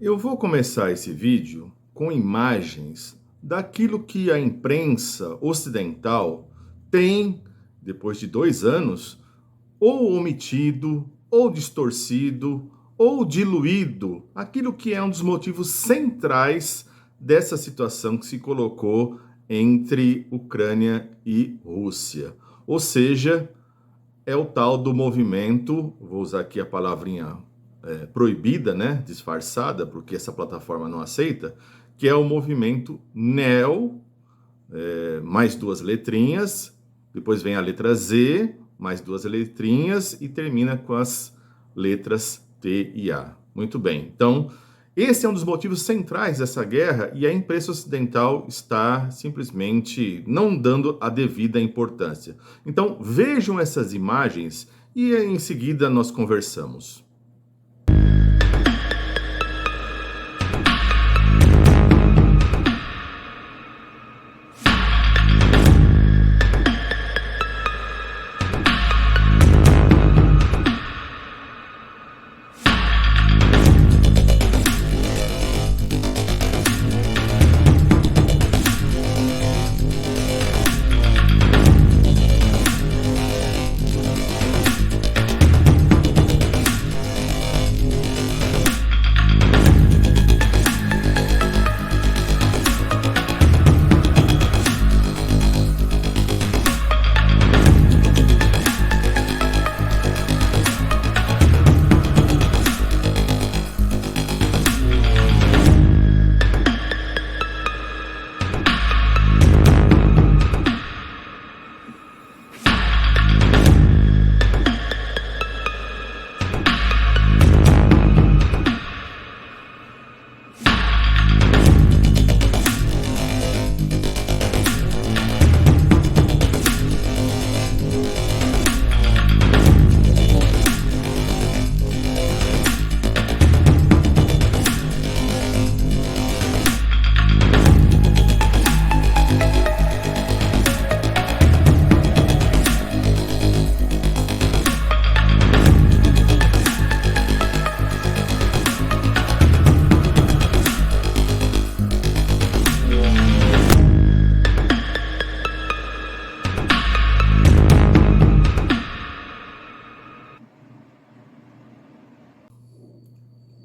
Eu vou começar esse vídeo com imagens daquilo que a imprensa ocidental tem, depois de 2 anos, ou omitido, ou distorcido, ou diluído aquilo que é um dos motivos centrais dessa situação que se colocou entre Ucrânia e Rússia. Ou seja, é o tal do movimento, vou usar aqui a palavrinha proibida, né, disfarçada, porque essa plataforma não aceita, que é o movimento NEO, mais duas letrinhas, depois vem a letra Z, mais duas letrinhas e termina com as letras T e A. Muito bem, então esse é um dos motivos centrais dessa guerra e a imprensa ocidental está simplesmente não dando a devida importância. Então vejam essas imagens e em seguida nós conversamos.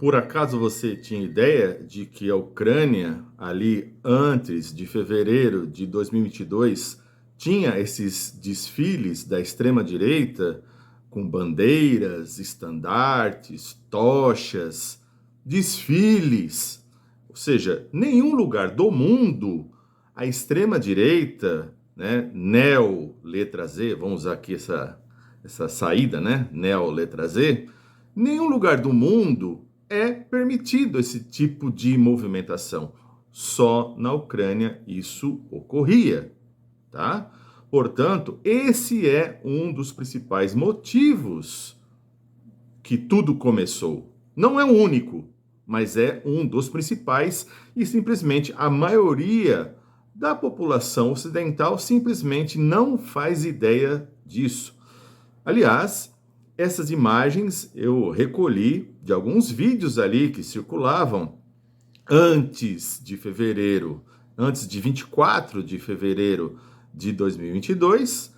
Por acaso você tinha ideia de que a Ucrânia, ali antes de fevereiro de 2022, tinha esses desfiles da extrema-direita com bandeiras, estandartes, tochas, desfiles? Ou seja, nenhum lugar do mundo a extrema-direita, né, neo letra Z, vamos usar aqui essa saída, né, neo letra Z, nenhum lugar do mundo é permitido esse tipo de movimentação. Só na Ucrânia isso ocorria, tá? Portanto, esse é um dos principais motivos que tudo começou. Não é o único, mas é um dos principais e simplesmente a maioria da população ocidental simplesmente não faz ideia disso. Aliás, essas imagens eu recolhi de alguns vídeos ali que circulavam antes de fevereiro, antes de 24 de fevereiro de 2022,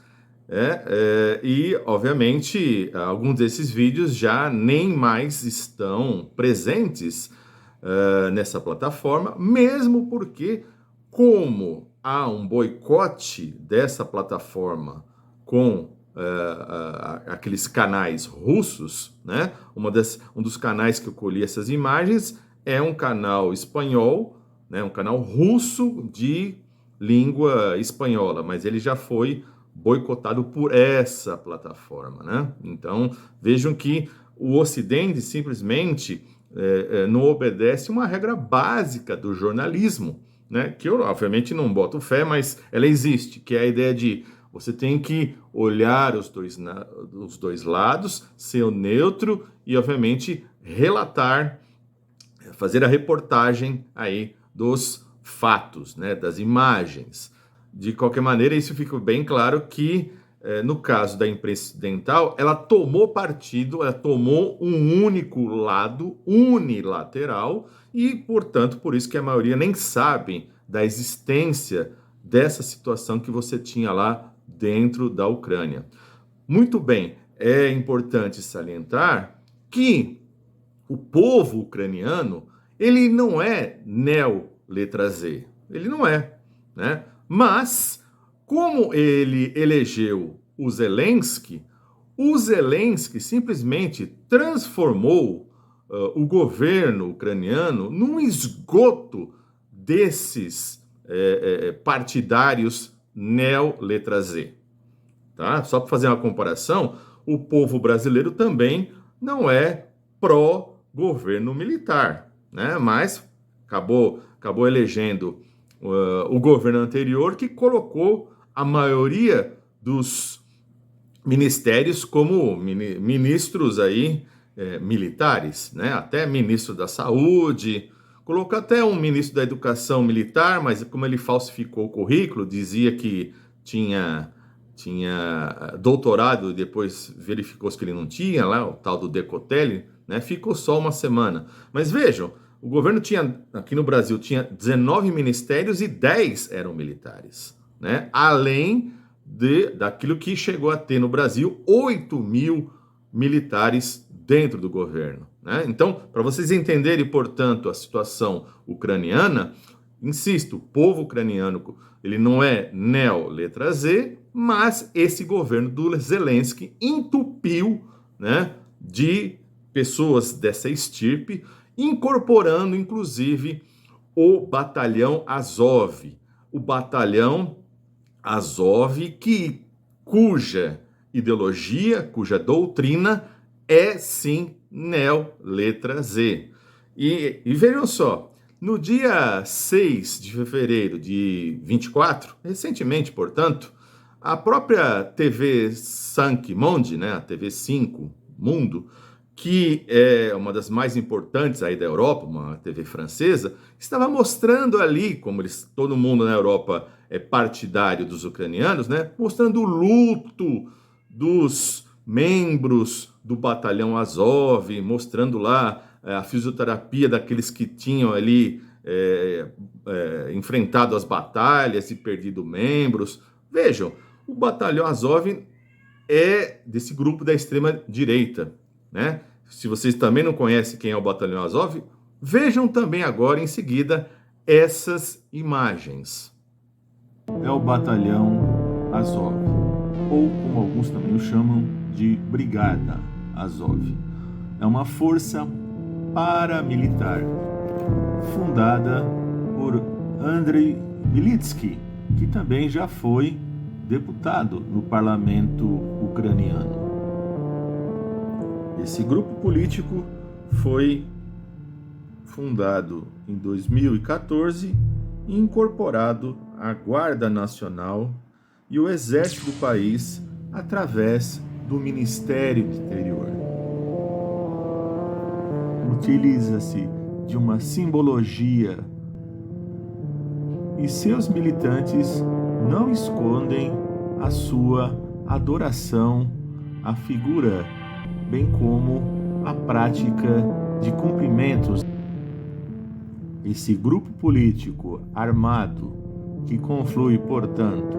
e obviamente alguns desses vídeos já nem mais estão presentes nessa plataforma, mesmo porque, como há um boicote dessa plataforma com aqueles canais russos, né? Um dos canais que eu colhi essas imagens é um canal espanhol, né? Um canal russo de língua espanhola, mas ele já foi boicotado por essa plataforma, né? Então vejam que o Ocidente simplesmente não obedece uma regra básica do jornalismo, né? Que eu obviamente não boto fé, mas ela existe, que é a ideia de você tem que olhar os dois lados, ser neutro e, obviamente, relatar, fazer a reportagem aí dos fatos, né, das imagens. De qualquer maneira, isso fica bem claro que no caso da imprensa ocidental, ela tomou partido, ela tomou um único lado, unilateral, e, portanto, por isso que a maioria nem sabe da existência dessa situação que você tinha lá dentro da Ucrânia. Muito bem, é importante salientar que o povo ucraniano, ele não é neo-letra Z, ele não é, né? Mas, como ele elegeu o Zelensky simplesmente transformou o governo ucraniano num esgoto desses partidários neo-letra Z. Tá? Só para fazer uma comparação, o povo brasileiro também não é pró-governo militar, né? Mas acabou elegendo o governo anterior, que colocou a maioria dos ministérios como ministros aí, militares, né? Até ministro da Saúde, colocou até um ministro da Educação militar, mas como ele falsificou o currículo, dizia que tinha doutorado e depois verificou-se que ele não tinha, lá o tal do Decotelli, né? Ficou só uma semana. Mas vejam, o governo aqui no Brasil, tinha 19 ministérios e 10 eram militares, né? Além daquilo que chegou a ter no Brasil 8.000 militares dentro do governo, né? Então, para vocês entenderem, portanto, a situação ucraniana, insisto, o povo ucraniano, ele não é neo-letra Z, mas esse governo do Zelensky entupiu, né, de pessoas dessa estirpe, incorporando, inclusive, o batalhão Azov. O batalhão Azov, cuja ideologia, cuja doutrina é, sim, neo-letra Z. E vejam só, no dia 6 de fevereiro de 24, recentemente, portanto, a própria TV 5 Monde, né, a TV 5 Mundo, que é uma das mais importantes aí da Europa, uma TV francesa, estava mostrando ali, como todo mundo na Europa é partidário dos ucranianos, né, mostrando o luto dos membros do batalhão Azov, mostrando lá a fisioterapia daqueles que tinham ali enfrentado as batalhas e perdido membros. Vejam, o batalhão Azov é desse grupo da extrema-direita, né? Se vocês também não conhecem quem é o batalhão Azov, vejam também agora, em seguida, essas imagens. É o batalhão Azov, ou como alguns também o chamam de Brigada Azov. É uma força paramilitar fundada por Andrei Militsky, que também já foi deputado no parlamento ucraniano. Esse grupo político foi fundado em 2014 e incorporado à Guarda Nacional e o Exército do país através do Ministério do Interior. Utiliza-se de uma simbologia e seus militantes não escondem a sua adoração à figura, bem como a prática de cumprimentos. Esse grupo político armado, que conflui, portanto,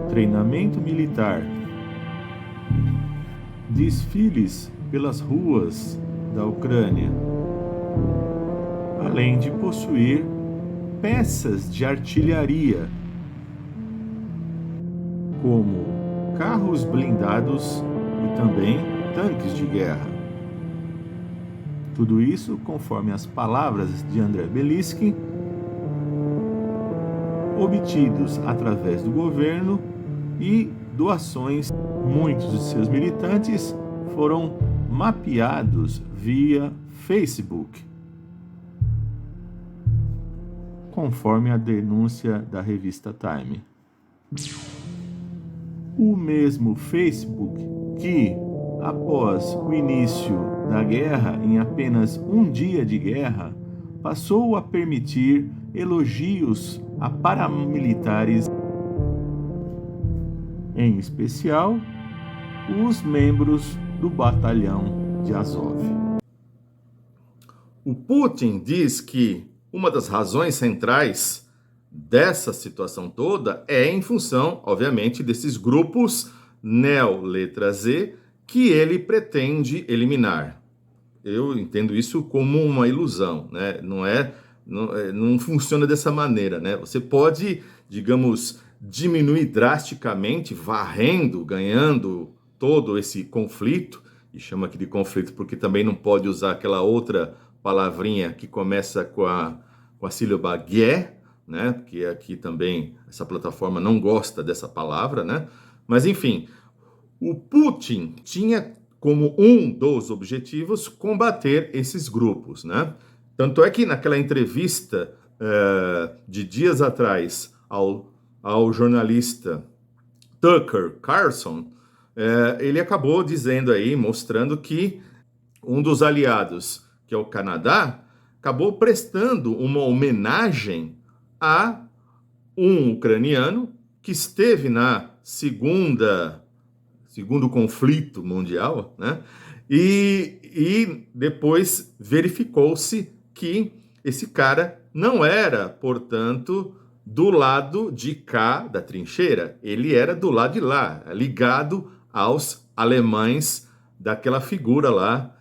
treinamento militar, desfiles pelas ruas da Ucrânia, além de possuir peças de artilharia, como carros blindados e também tanques de guerra. Tudo isso, conforme as palavras de Andrei Belitsky, obtidos através do governo e doações. Muitos de seus militantes foram mapeados via Facebook, conforme a denúncia da revista Time. O mesmo Facebook que, após o início da guerra, em apenas um dia de guerra, passou a permitir elogios a paramilitares. em especial os membros do batalhão de Azov. O Putin diz que uma das razões centrais dessa situação toda é em função, obviamente, desses grupos neo-letra Z que ele pretende eliminar. Eu entendo isso como uma ilusão, né? Não funciona dessa maneira, né? Você pode, digamos, diminuir drasticamente, varrendo, ganhando todo esse conflito, e chama aqui de conflito porque também não pode usar aquela outra palavrinha que começa com a sílaba guerre, né? Porque aqui também essa plataforma não gosta dessa palavra, né? Mas enfim, o Putin tinha como um dos objetivos combater esses grupos, né? Tanto é que naquela entrevista de dias atrás ao jornalista Tucker Carlson, ele acabou dizendo aí, mostrando que um dos aliados, que é o Canadá, acabou prestando uma homenagem a um ucraniano que esteve na segundo conflito mundial, né? E depois verificou-se que esse cara não era, portanto, do lado de cá da trincheira, ele era do lado de lá, ligado aos alemães daquela figura lá,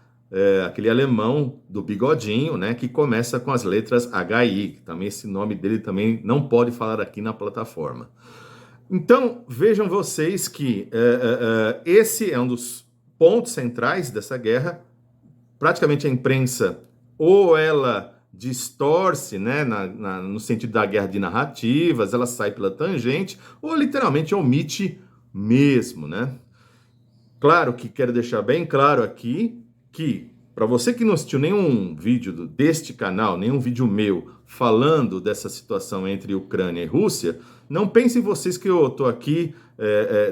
aquele alemão do bigodinho, né, que começa com as letras HI, também esse nome dele também não pode falar aqui na plataforma. Então, vejam vocês que esse é um dos pontos centrais dessa guerra. Praticamente a imprensa, ou ela distorce, né, no sentido da guerra de narrativas, ela sai pela tangente, ou literalmente omite mesmo, né? Claro que quero deixar bem claro aqui que, para você que não assistiu nenhum vídeo deste canal, nenhum vídeo meu falando dessa situação entre Ucrânia e Rússia, não pensem vocês que eu estou aqui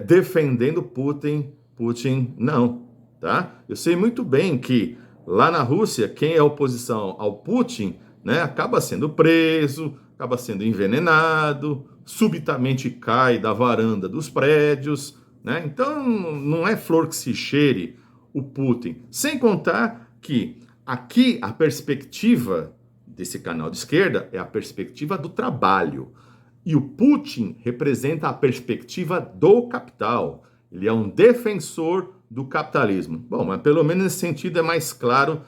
defendendo Putin, não, tá? Eu sei muito bem que lá na Rússia, quem é oposição ao Putin, né, acaba sendo preso, acaba sendo envenenado, subitamente cai da varanda dos prédios, né? Então não é flor que se cheire o Putin. Sem contar que aqui a perspectiva desse canal de esquerda é a perspectiva do trabalho. E o Putin representa a perspectiva do capital. Ele é um defensor do capitalismo. Bom, mas pelo menos nesse sentido é mais claro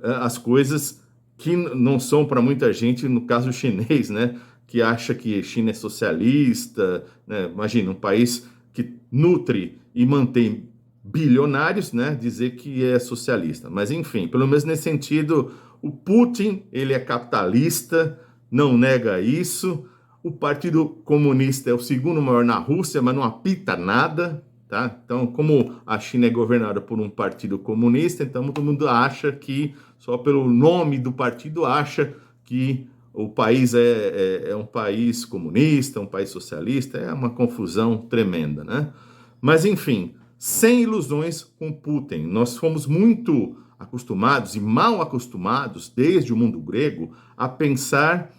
as coisas que não são para muita gente, no caso chinês, né? Que acha que China é socialista, né? Imagina, um país que nutre e mantém bilionários, né? Dizer que é socialista. Mas enfim, pelo menos nesse sentido, o Putin, ele é capitalista, não nega isso. O Partido Comunista é o segundo maior na Rússia, mas não apita nada, tá? Então, como a China é governada por um partido comunista, então todo mundo acha que, só pelo nome do partido, acha que o país é um país comunista, um país socialista, é uma confusão tremenda, né? Mas, enfim, sem ilusões com Putin. Nós fomos muito acostumados e mal acostumados, desde o mundo grego, a pensar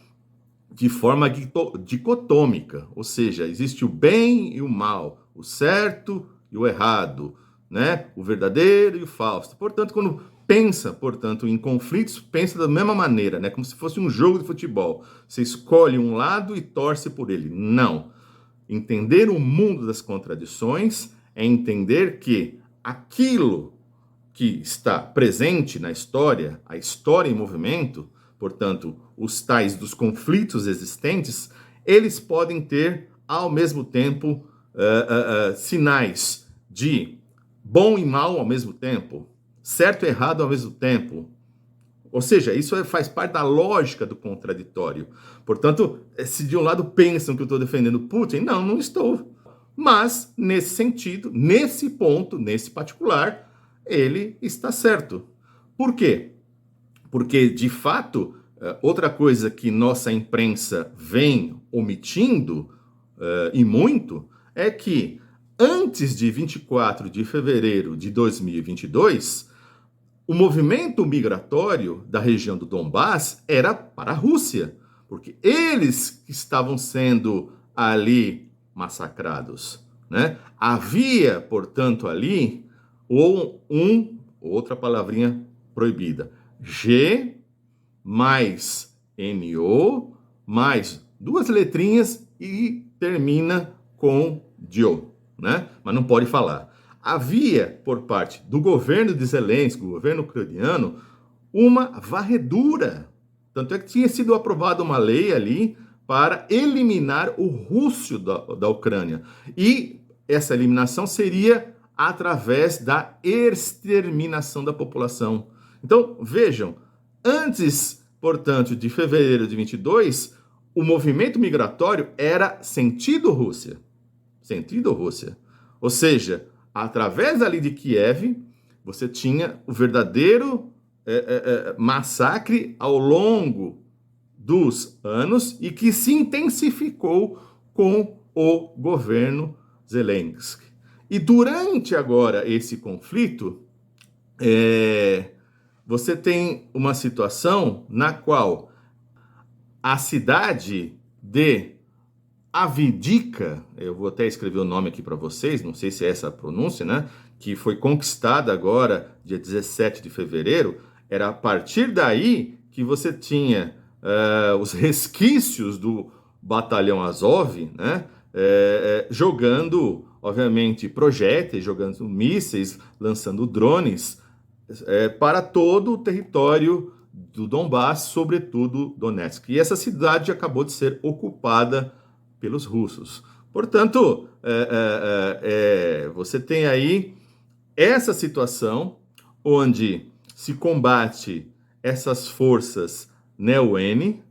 de forma dicotômica, ou seja, existe o bem e o mal, o certo e o errado, né? O verdadeiro e o falso. Portanto, quando pensa, portanto, em conflitos, pensa da mesma maneira, né? Como se fosse um jogo de futebol. Você escolhe um lado e torce por ele. Não. Entender o mundo das contradições é entender que aquilo que está presente na história, a história em movimento, portanto, os tais dos conflitos existentes, eles podem ter, ao mesmo tempo, sinais de bom e mal ao mesmo tempo, certo e errado ao mesmo tempo. Ou seja, isso faz parte da lógica do contraditório. Portanto, se de um lado pensam que eu estou defendendo Putin, não estou. Mas, nesse sentido, nesse ponto, nesse particular, ele está certo. Por quê? Porque, de fato, outra coisa que nossa imprensa vem omitindo, e muito, é que antes de 24 de fevereiro de 2022, o movimento migratório da região do Donbás era para a Rússia, porque eles estavam sendo ali massacrados. né? Havia, portanto, ali outra palavrinha proibida, G mais NO mais duas letrinhas e termina com DIO, né? Mas não pode falar. Havia, por parte do governo de Zelensky, o governo ucraniano, uma varredura. Tanto é que tinha sido aprovada uma lei ali para eliminar o russo da Ucrânia. E essa eliminação seria através da exterminação da população. Então, vejam, antes, portanto, de fevereiro de 22, o movimento migratório era sentido Rússia. Sentido Rússia. Ou seja, através ali de Kiev, você tinha o verdadeiro massacre ao longo dos anos e que se intensificou com o governo Zelensky. E durante agora esse conflito, você tem uma situação na qual a cidade de Avdiivka, eu vou até escrever o nome aqui para vocês, não sei se é essa a pronúncia, né? Que foi conquistada agora, dia 17 de fevereiro, era a partir daí que você tinha os resquícios do batalhão Azov, né? Jogando, obviamente, projéteis, jogando mísseis, lançando drones para todo o território do Donbass, sobretudo Donetsk. E essa cidade acabou de ser ocupada pelos russos. Portanto, você tem aí essa situação onde se combate essas forças neo-N.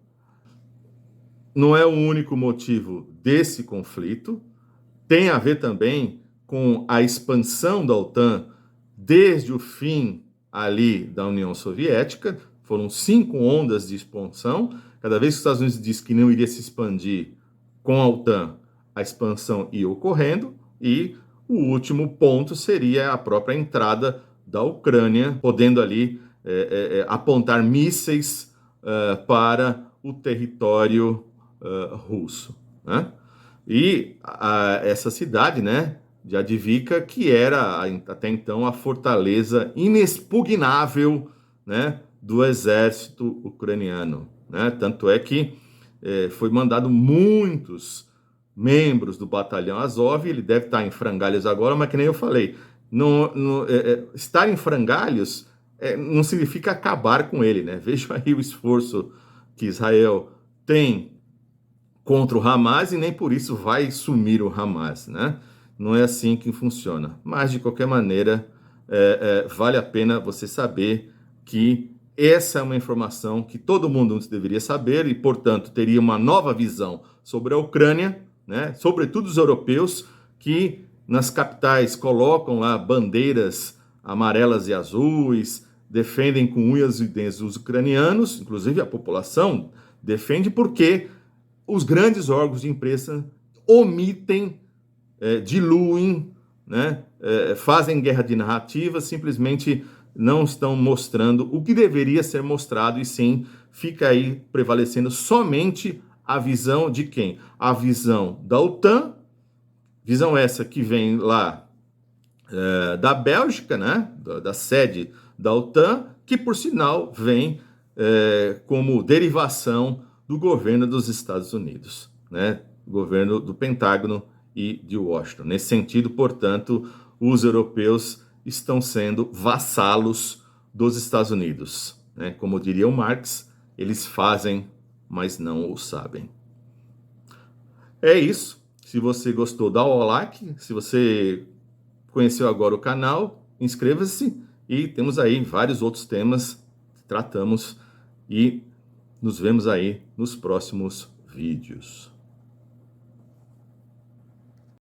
Não é o único motivo desse conflito. Tem a ver também com a expansão da OTAN desde o fim ali da União Soviética. Foram 5 ondas de expansão. Cada vez que os Estados Unidos disse que não iria se expandir com a OTAN, a expansão ia ocorrendo, e o último ponto seria a própria entrada da Ucrânia, podendo ali apontar mísseis para o território russo, né? E essa cidade, né, de Avdiivka, que era até então a fortaleza inexpugnável, né, do exército ucraniano, né? Tanto é que foi mandado muitos membros do batalhão Azov. Ele deve estar em frangalhos agora, mas que nem eu falei, estar em frangalhos não significa acabar com ele, né? Veja aí o esforço que Israel tem contra o Hamas e nem por isso vai sumir o Hamas, né? Não é assim que funciona. Mas, de qualquer maneira, vale a pena você saber que essa é uma informação que todo mundo deveria saber e, portanto, teria uma nova visão sobre a Ucrânia, né? Sobretudo os europeus, que nas capitais colocam lá bandeiras amarelas e azuis, defendem com unhas e dentes os ucranianos, inclusive a população defende, porque os grandes órgãos de imprensa omitem, diluem, né? Fazem guerra de narrativas, simplesmente não estão mostrando o que deveria ser mostrado, e sim fica aí prevalecendo somente a visão de quem? A visão da OTAN, visão essa que vem lá da Bélgica, né? Da sede da OTAN, que por sinal vem como derivação do governo dos Estados Unidos, né? Governo do Pentágono e de Washington. Nesse sentido, portanto, os europeus estão sendo vassalos dos Estados Unidos, né? Como diria o Marx, eles fazem, mas não o sabem. É isso. Se você gostou, dá o like. Se você conheceu agora o canal, inscreva-se. E temos aí vários outros temas que tratamos. E nos vemos aí nos próximos vídeos.